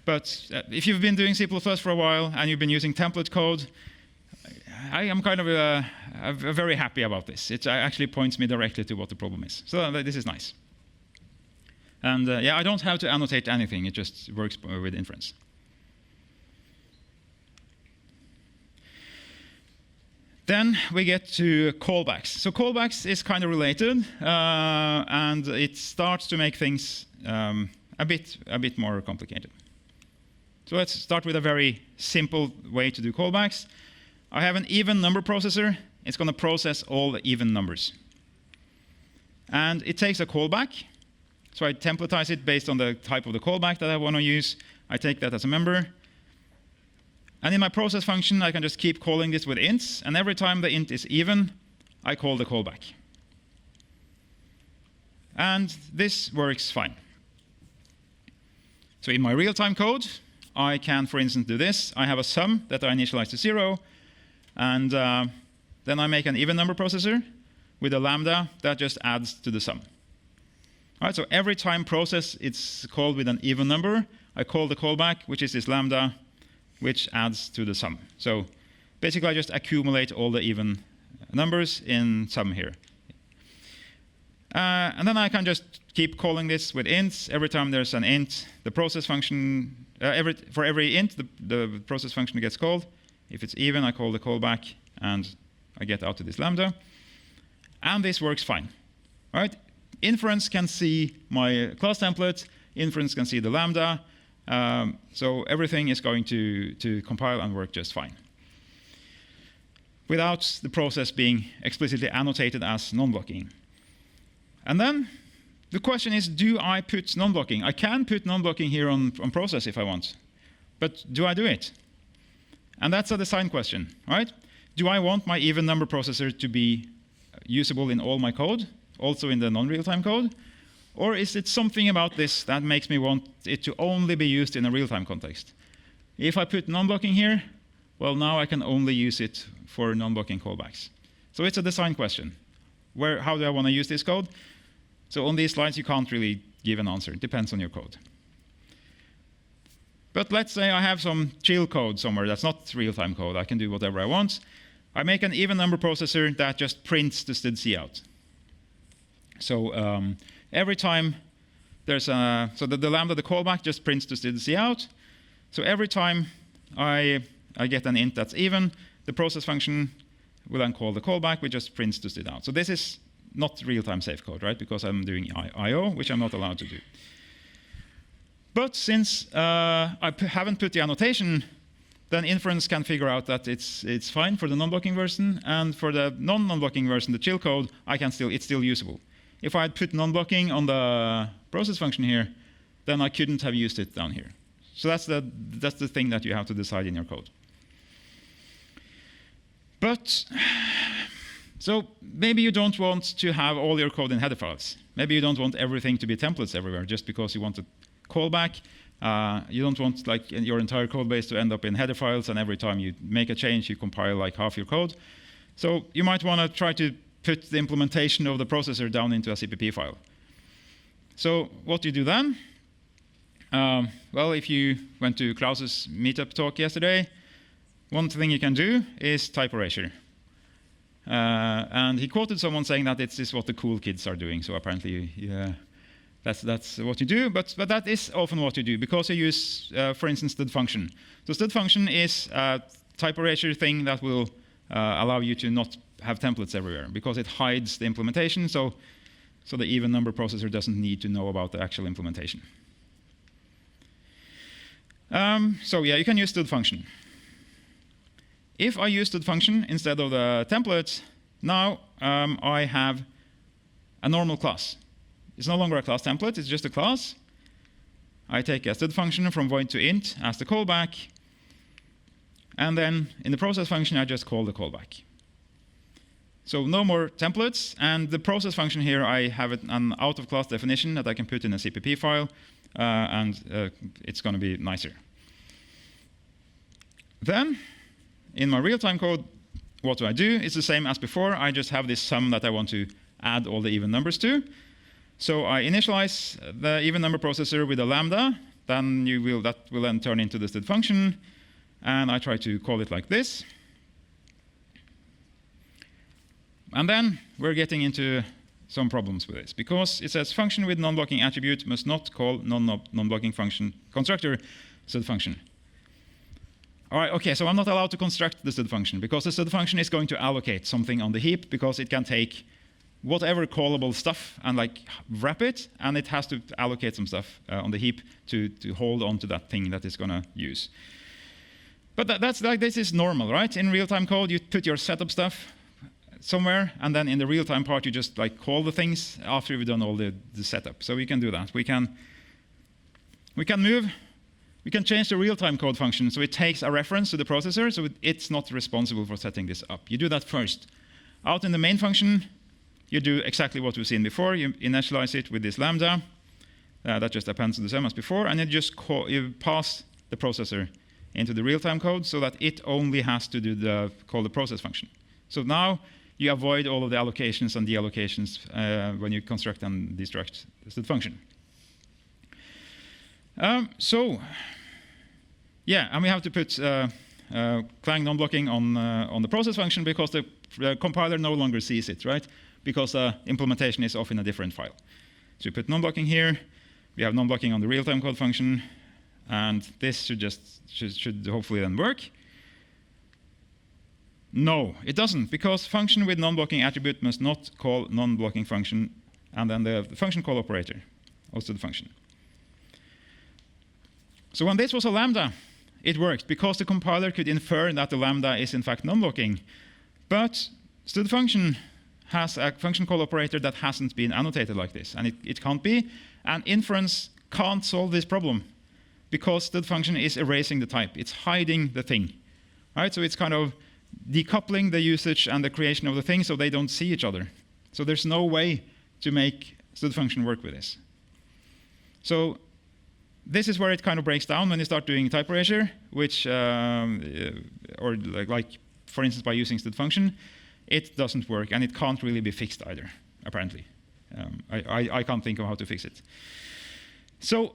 But if you've been doing C++ for a while and you've been using template code, I am kind of very happy about this. It actually points me directly to what the problem is. So this is nice. And yeah, I don't have to annotate anything. It just works with inference. Then we get to callbacks. So callbacks is kind of related, and it starts to make things a bit more complicated. So let's start with a very simple way to do callbacks. I have an even number processor. It's going to process all the even numbers. And it takes a callback. So I templatize it based on the type of the callback that I want to use. I take that as a member. And in my process function, I can just keep calling this with ints. And every time the int is even, I call the callback. And this works fine. So in my real-time code, I can, for instance, do this. I have a sum that I initialize to 0. And then I make an even number processor with a lambda that just adds to the sum. All right, so every time process it's called with an even number, I call the callback, which is this lambda, which adds to the sum. So basically, I just accumulate all the even numbers in sum here. And then I can just keep calling this with ints. Every time there's an int, the process function, for every int, the process function gets called. If it's even, I call the callback, and I get out to this lambda. And this works fine. All right? Inference can see my class template. Inference can see the lambda. So everything is going to compile and work just fine, without the process being explicitly annotated as non-blocking. And then the question is, do I put non-blocking? I can put non-blocking here on process if I want. But do I do it? And that's a design question, right? Do I want my even number processor to be usable in all my code, also in the non-real-time code? Or is it something about this that makes me want it to only be used in a real-time context? If I put non-blocking here, well, now I can only use it for non-blocking callbacks. So it's a design question. How do I want to use this code? So on these slides, you can't really give an answer. It depends on your code. But let's say I have some chill code somewhere that's not real-time code. I can do whatever I want. I make an even number processor that just prints the std cout. So every time there's the lambda, the callback, just prints the std cout. So every time I get an int that's even, the process function will then call the callback, which just prints the std out. So this is not real-time safe code, right? Because I'm doing I/O, which I'm not allowed to do. But since I haven't put the annotation, then inference can figure out that it's fine for the non-blocking version, and for the non-blocking version, the chill code, it's still usable. If I had put non-blocking on the process function here, then I couldn't have used it down here. So that's the thing that you have to decide in your code. But so maybe you don't want to have all your code in header files. Maybe you don't want everything to be templates everywhere just because you want a callback. You don't want like your entire code base to end up in header files, and every time you make a change, you compile like half your code. So you might want to try to put the implementation of the processor down into a CPP file. So what do you do then? Well, if you went to Klaus's meetup talk yesterday, one thing you can do is type erasure. And he quoted someone saying that this is what the cool kids are doing. So apparently, yeah, that's what you do. But that is often what you do, because you use, for instance, std function. So std function is a type erasure thing that will allow you to not have templates everywhere, because it hides the implementation. So the even number processor doesn't need to know about the actual implementation. So yeah, you can use std function. If I use std function instead of the templates, now I have a normal class. It's no longer a class template, it's just a class. I take a std function from void to int as the callback. And then in the process function, I just call the callback. So no more templates. And the process function here, I have an out-of-class definition that I can put in a CPP file. And it's going to be nicer. Then, in my real-time code, what do? It's the same as before. I just have this sum that I want to add all the even numbers to. So I initialize the even number processor with a lambda. Then that will then turn into the std function. And I try to call it like this. And then we're getting into some problems with this, because it says function with non-blocking attribute must not call non-blocking function constructor std function. All right, okay, so I'm not allowed to construct the std function, because the std function is going to allocate something on the heap, because it can take whatever callable stuff and like wrap it, and it has to allocate some stuff on the heap to hold on to that thing that it's going to use. But that's like, this is normal, right? In real-time code, you put your setup stuff somewhere, and then in the real-time part, you just like call the things after you've done all the setup. So we can do that. We can change the real-time code function so it takes a reference to the processor, so it's not responsible for setting this up. You do that first. Out in the main function, you do exactly what we've seen before. You initialize it with this lambda. That just appends to the same as before, and you pass the processor into the real-time code so that it only has to call the process function. So now you avoid all of the allocations and deallocations when you construct and destruct the std function. Yeah, and we have to put Clang non-blocking on the process function, because the compiler no longer sees it, right? Because the implementation is off in a different file. So we put non-blocking here. We have non-blocking on the real-time code function, and this should hopefully then work. No, it doesn't, because function with non-blocking attribute must not call non-blocking function, and then the function call operator, also the function. So when this was a lambda, it worked, because the compiler could infer that the lambda is in fact non-blocking. But std function has a function call operator that hasn't been annotated like this, and it can't be. And inference can't solve this problem, because std function is erasing the type. It's hiding the thing, right? So it's kind of decoupling the usage and the creation of the thing so they don't see each other. So there's no way to make std function work with this. So this is where it kind of breaks down when you start doing type erasure, which, or like for instance, by using std function, it doesn't work, and it can't really be fixed either, apparently. I can't think of how to fix it. So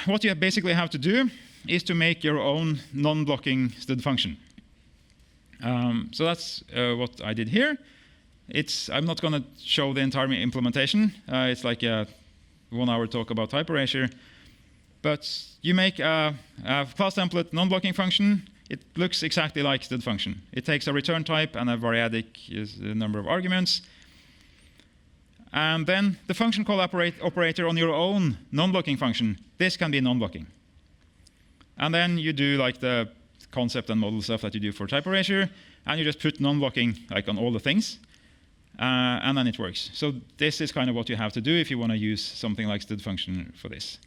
what you basically have to do is to make your own non-blocking std function. So that's what I did here. I'm not going to show the entire implementation. It's like a 1-hour talk about type erasure. But you make a class template non-blocking function. It looks exactly like std function. It takes a return type and a variadic number of arguments. And then the function call operator on your own non-blocking function, this can be non-blocking. And then you do like the concept and model stuff that you do for type erasure, and you just put non-blocking like on all the things, and then it works. So this is kind of what you have to do if you want to use something like std function for this.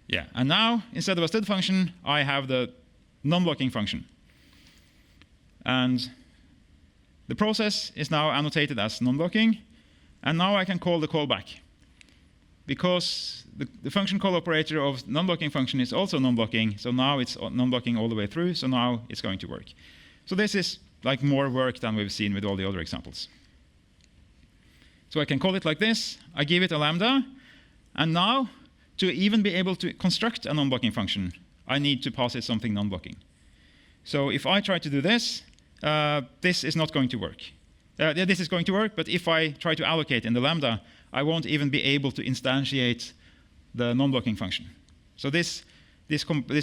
Yeah, and now instead of a std function, I have the non-blocking function. And the process is now annotated as non-blocking, and now I can call the callback, because the function call operator of non-blocking function is also non-blocking, so now it's non-blocking all the way through, so now it's going to work. So this is like more work than we've seen with all the other examples. So I can call it like this, I give it a lambda, and now to even be able to construct a non-blocking function, I need to pass it something non-blocking. So if I try to do this, this is not going to work. This is going to work, but if I try to allocate in the lambda, I won't even be able to instantiate the non-blocking function. So this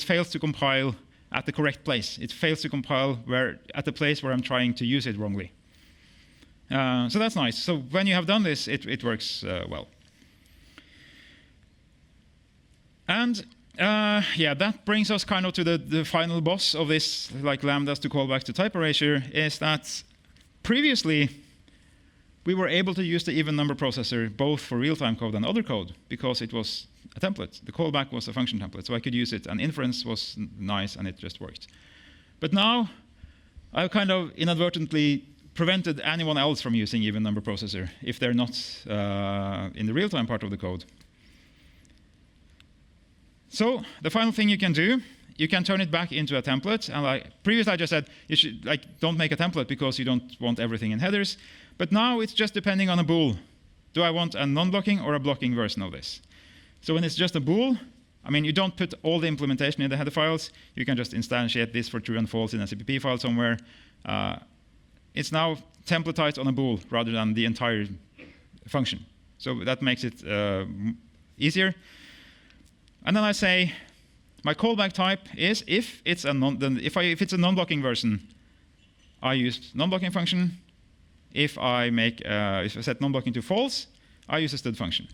fails to compile at the correct place. It fails to compile at the place where I'm trying to use it wrongly. So that's nice. So when you have done this, it works well. And yeah, that brings us kind of to the final boss of this, like lambdas to call back to type erasure, is that previously we were able to use the even number processor both for real-time code and other code because it was a template. The callback was a function template, so I could use it, and inference was nice, and it just worked. But now I've kind of inadvertently prevented anyone else from using even number processor if they're not in the real-time part of the code. So the final thing you can do you can turn it back into a template. And like previously I just said, you should don't make a template because you don't want everything in headers. But now it's just depending on a bool. Do I want a non-blocking or a blocking version of this? So when it's just a bool, I mean, you don't put all the implementation in the header files. You can just instantiate this for true and false in a CPP file somewhere. It's now templatized on a bool rather than the entire function. So that makes it easier. And then I say, my callback type is if it's a non-blocking version, I use non-blocking function. If I set non-blocking to false, I use a stud function.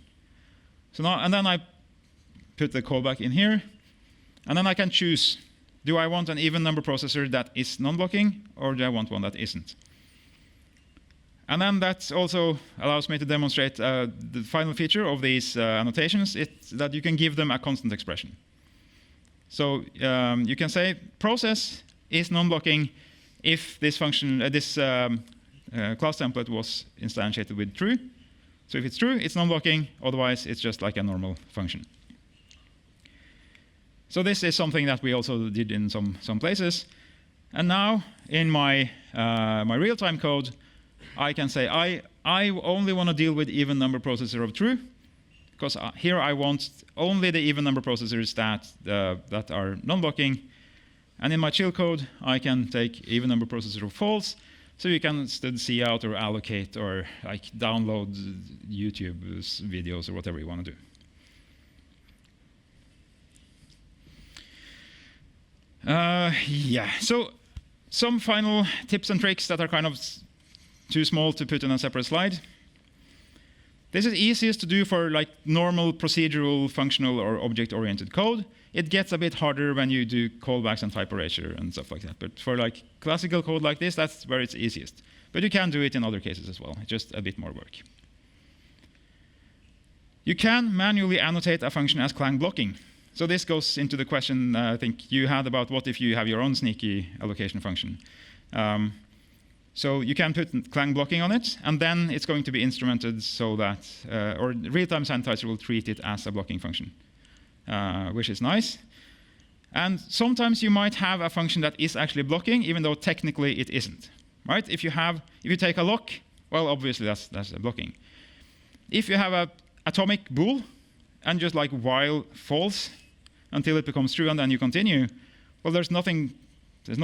So now, and then I put the callback in here, and then I can choose: do I want an even number processor that is non-blocking, or do I want one that isn't? And then that also allows me to demonstrate the final feature of these annotations. It's that you can give them a constant expression. So you can say process is non-blocking if this function, class template was instantiated with true. So if it's true, it's non-blocking. Otherwise, it's just like a normal function. So this is something that we also did in some places. And now in my real-time code, I can say I only want to deal with even number processor of true, because here I want only the even number processors that are non-blocking. And in my chill code, I can take even number processor of false. So you can stud see out or allocate or like download YouTube videos or whatever you want to do. Yeah, so some final tips and tricks that are kind of too small to put in a separate slide. This is easiest to do for like normal procedural, functional, or object-oriented code. It gets a bit harder when you do callbacks and type erasure and stuff like that. But for like classical code like this, that's where it's easiest. But you can do it in other cases as well. It's just a bit more work. You can manually annotate a function as Clang blocking. So this goes into the question I think you had about what if you have your own sneaky allocation function. So you can put Clang blocking on it, and then it's going to be instrumented so that, or real-time sanitizer will treat it as a blocking function, which is nice. And sometimes you might have a function that is actually blocking, even though technically it isn't. Right? If you take a lock, well, obviously that's a blocking. If you have a atomic bool and just like while false until it becomes true and then you continue, well, there's no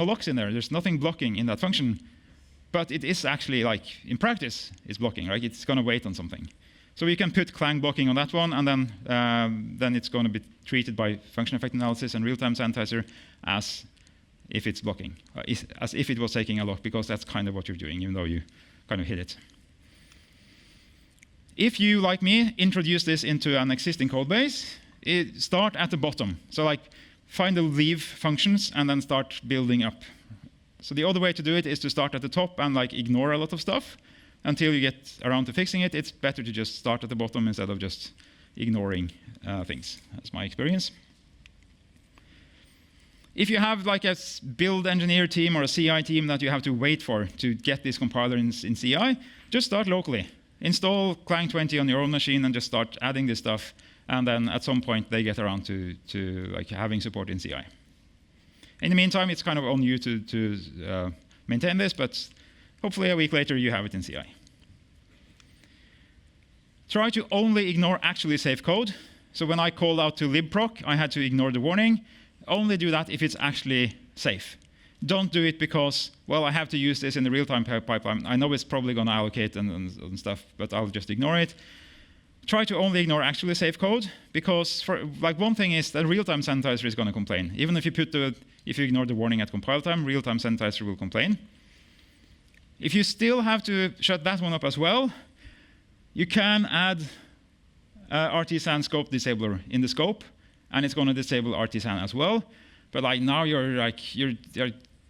locks in there. There's nothing blocking in that function. But it is actually, like, in practice, it's blocking, right? It's going to wait on something. So we can put Clang blocking on that one, and then it's going to be treated by function effect analysis and real-time sanitizer as if it's blocking, as if it was taking a lock, because that's kind of what you're doing, even though you kind of hit it. If you, like me, introduce this into an existing code base, start at the bottom. So, like, find the leave functions and then start building up. So the other way to do it is to start at the top and like ignore a lot of stuff until you get around to fixing it. It's better to just start at the bottom instead of just ignoring things. That's my experience. If you have like a build engineer team or a CI team that you have to wait for to get this compiler in CI, just start locally. Install Clang 20 on your own machine and just start adding this stuff. And then at some point they get around to like having support in CI. In the meantime, it's kind of on you to maintain this, but hopefully a week later you have it in CI. Try to only ignore actually safe code. So when I called out to libproc, I had to ignore the warning. Only do that if it's actually safe. Don't do it because, well, I have to use this in the real-time pipeline. I know it's probably going to allocate and stuff, but I'll just ignore it. Try to only ignore actually safe code, because for like one thing is that real-time sanitizer is going to complain. Even if you ignore the warning at compile time, real-time sanitizer will complain. If you still have to shut that one up as well, you can add RTSAN scope disabler in the scope, and it's going to disable RTSAN as well. But like now you're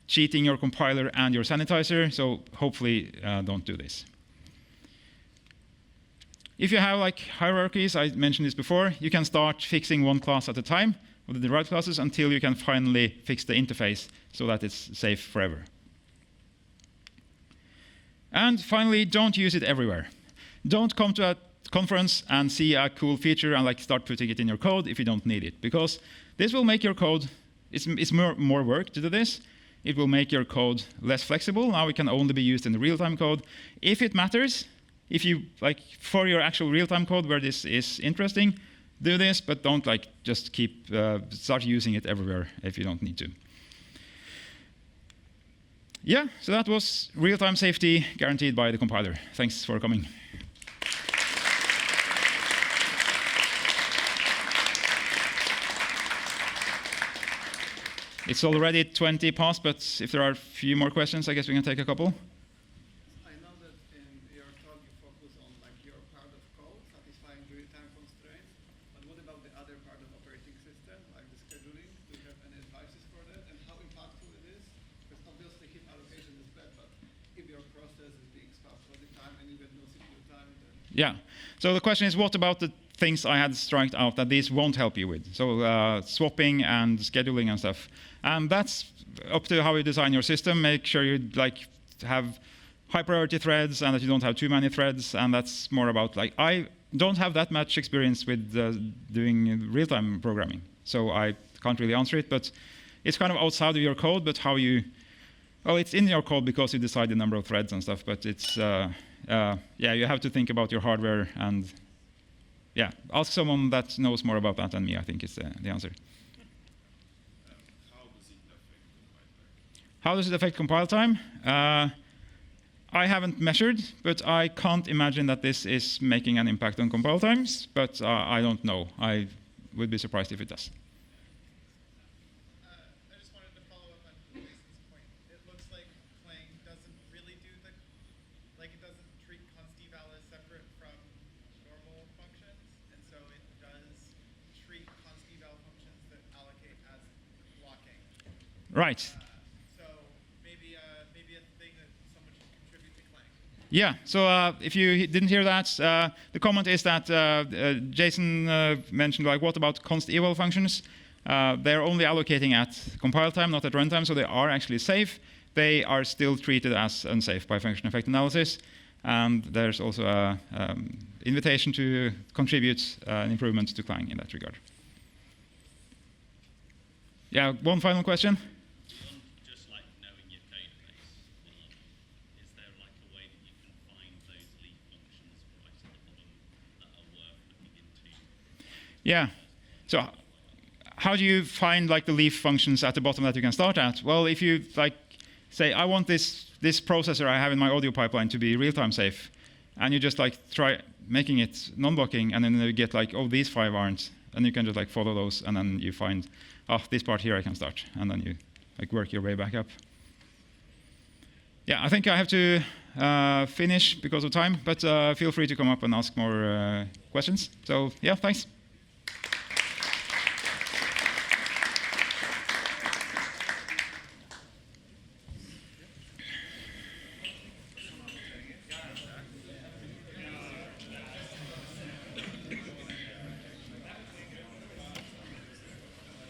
cheating your compiler and your sanitizer, so hopefully don't do this. If you have like hierarchies, I mentioned this before, you can start fixing one class at a time with the derived classes until you can finally fix the interface so that it's safe forever. And finally, don't use it everywhere. Don't come to a conference and see a cool feature and like start putting it in your code if you don't need it, because this will make your code it's more work to do this. It will make your code less flexible. Now it can only be used in the real-time code. If it matters, if you like for your actual real-time code where this is interesting, do this, but don't like just keep start using it everywhere if you don't need to. Yeah, so that was real-time safety guaranteed by the compiler. Thanks for coming. It's already 20 past, but if there are a few more questions, I guess we can take a couple. I know that in your talk you focus on like your part of code satisfying real-time constraints, but what about the other part of operating system, like the scheduling? Do you have any advices for that, and how impactful it is? Because obviously heap allocation is bad, but if your process is being stopped all the time and you get no CPU time, then yeah. So the question is, what about the things I had striked out that these won't help you with? So swapping and scheduling and stuff. And that's up to how you design your system. Make sure you like have high priority threads and that you don't have too many threads. And that's more about like, I don't have that much experience with doing real-time programming. So I can't really answer it, but it's kind of outside of your code, but how you, well, it's in your code because you decide the number of threads and stuff, but it's, yeah, you have to think about your hardware and yeah, ask someone that knows more about that than me, I think is the answer. How does it affect compile time? I haven't measured, but I can't imagine that this is making an impact on compile times, but I don't know. I would be surprised if it does. I just wanted to follow up on Jason's point. It looks like Clang doesn't really do the, like it doesn't treat const eval as separate from normal functions, and so it does treat const eval functions that allocate as blocking. Right. Yeah, so if you didn't hear that, the comment is that Jason mentioned, like, what about const eval functions? They're only allocating at compile time, not at runtime, so they are actually safe. They are still treated as unsafe by function effect analysis. And there's also an invitation to contribute an improvement to Clang in that regard. Yeah, one final question. Yeah. So how do you find like the leaf functions at the bottom that you can start at? Well, if you like say, I want this processor I have in my audio pipeline to be real-time safe, and you just like try making it non-blocking, and then you get like, oh, these 5 aren't, and you can just like follow those, and then you find, oh, this part here I can start, and then you like work your way back up. Yeah, I think I have to finish because of time, but feel free to come up and ask more questions. So yeah, thanks.